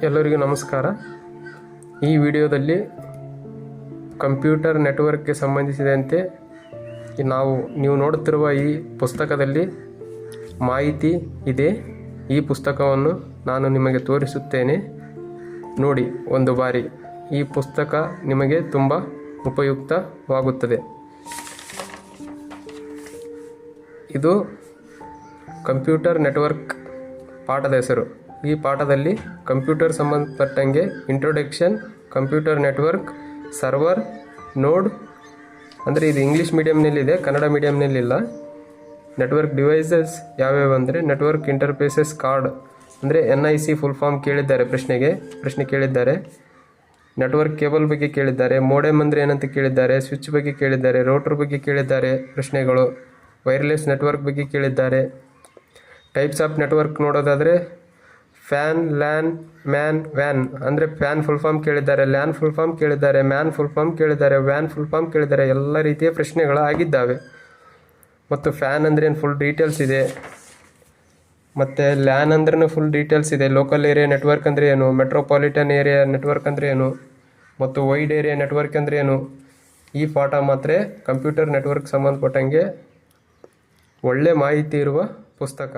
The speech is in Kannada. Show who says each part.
Speaker 1: ಎಲ್ಲರಿಗೂ ನಮಸ್ಕಾರ. ಈ ವಿಡಿಯೋದಲ್ಲಿ ಕಂಪ್ಯೂಟರ್ ನೆಟ್ವರ್ಕ್ಗೆ ಸಂಬಂಧಿಸಿದಂತೆ ನೀವು ನೋಡುತ್ತಿರುವ ಈ ಪುಸ್ತಕದಲ್ಲಿ ಮಾಹಿತಿ ಇದೆ. ಈ ಪುಸ್ತಕವನ್ನು ನಾನು ನಿಮಗೆ ತೋರಿಸುತ್ತೇನೆ, ನೋಡಿ ಒಂದು ಬಾರಿ. ಈ ಪುಸ್ತಕ ನಿಮಗೆ ತುಂಬ ಉಪಯುಕ್ತವಾಗುತ್ತದೆ. ಇದು ಕಂಪ್ಯೂಟರ್ ನೆಟ್ವರ್ಕ್ ಪಾಠದ ಹೆಸರು. ಈ ಪಾಠದಲ್ಲಿ ಕಂಪ್ಯೂಟರ್ ಸಂಬಂಧಪಟ್ಟಂಗೆ ಇಂಟ್ರೊಡಕ್ಷನ್, ಕಂಪ್ಯೂಟರ್ ನೆಟ್ವರ್ಕ್, ಸರ್ವರ್, ನೋಡ್, ಅಂದರೆ ಇದು ಇಂಗ್ಲೀಷ್ ಮೀಡಿಯಮ್ನಲ್ಲಿದೆ, ಕನ್ನಡ ಮೀಡಿಯಮ್ನಲ್ಲಿಲ್ಲ. ನೆಟ್ವರ್ಕ್ ಡಿವೈಸಸ್ ಯಾವ್ಯಾವ ಅಂದರೆ ನೆಟ್ವರ್ಕ್ ಇಂಟರ್ಫೇಸಸ್ ಕಾರ್ಡ್, ಅಂದರೆ NIC ಫುಲ್ ಫಾರ್ಮ್ ಕೇಳಿದ್ದಾರೆ, ಪ್ರಶ್ನೆ ಕೇಳಿದ್ದಾರೆ. ನೆಟ್ವರ್ಕ್ ಕೇಬಲ್ ಬಗ್ಗೆ ಕೇಳಿದ್ದಾರೆ. ಮೋಡೆಮ್ ಅಂದರೆ ಏನಂತ ಕೇಳಿದ್ದಾರೆ. ಸ್ವಿಚ್ ಬಗ್ಗೆ ಕೇಳಿದ್ದಾರೆ. ರೋಟರ್ ಬಗ್ಗೆ ಕೇಳಿದ್ದಾರೆ ಪ್ರಶ್ನೆಗಳು. ವೈರ್ಲೆಸ್ ನೆಟ್ವರ್ಕ್ ಬಗ್ಗೆ ಕೇಳಿದ್ದಾರೆ. ಟೈಪ್ಸ್ ಆಫ್ ನೆಟ್ವರ್ಕ್ ನೋಡೋದಾದರೆ ಫ್ಯಾನ್, ಲ್ಯಾನ್, ಮ್ಯಾನ್, ವ್ಯಾನ್, ಅಂದರೆ ಫ್ಯಾನ್ ಫುಲ್ ಫಾರ್ಮ್ ಕೇಳಿದ್ದಾರೆ, ಲ್ಯಾನ್ ಫುಲ್ ಫಾರ್ಮ್ ಕೇಳಿದ್ದಾರೆ, ಮ್ಯಾನ್ ಫುಲ್ ಫಾರ್ಮ್ ಕೇಳಿದ್ದಾರೆ, ವ್ಯಾನ್ ಫುಲ್ ಫಾರ್ಮ್ ಕೇಳಿದ್ದಾರೆ. ಎಲ್ಲ ರೀತಿಯ ಪ್ರಶ್ನೆಗಳು ಆಗಿದ್ದಾವೆ. ಮತ್ತು ಫ್ಯಾನ್ ಅಂದ್ರೆ ಏನು ಫುಲ್ ಡೀಟೇಲ್ಸ್ ಇದೆ. ಮತ್ತು ಲ್ಯಾನ್ ಅಂದ್ರೂ ಫುಲ್ ಡೀಟೇಲ್ಸ್ ಇದೆ. ಲೋಕಲ್ ಏರಿಯಾ ನೆಟ್ವರ್ಕ್ ಅಂದರೆ ಏನು, ಮೆಟ್ರೋಪಾಲಿಟನ್ ಏರಿಯಾ ನೆಟ್ವರ್ಕ್ ಅಂದರೆ ಏನು, ಮತ್ತು ವೈಡ್ ಏರಿಯಾ ನೆಟ್ವರ್ಕ್ ಅಂದರೆ ಏನು. ಈ ಪಾಠ ಮಾತ್ರ ಕಂಪ್ಯೂಟರ್ ನೆಟ್ವರ್ಕ್ ಸಂಬಂಧಪಟ್ಟಂಗೆ ಒಳ್ಳೆ ಮಾಹಿತಿ ಇರುವ ಪುಸ್ತಕ.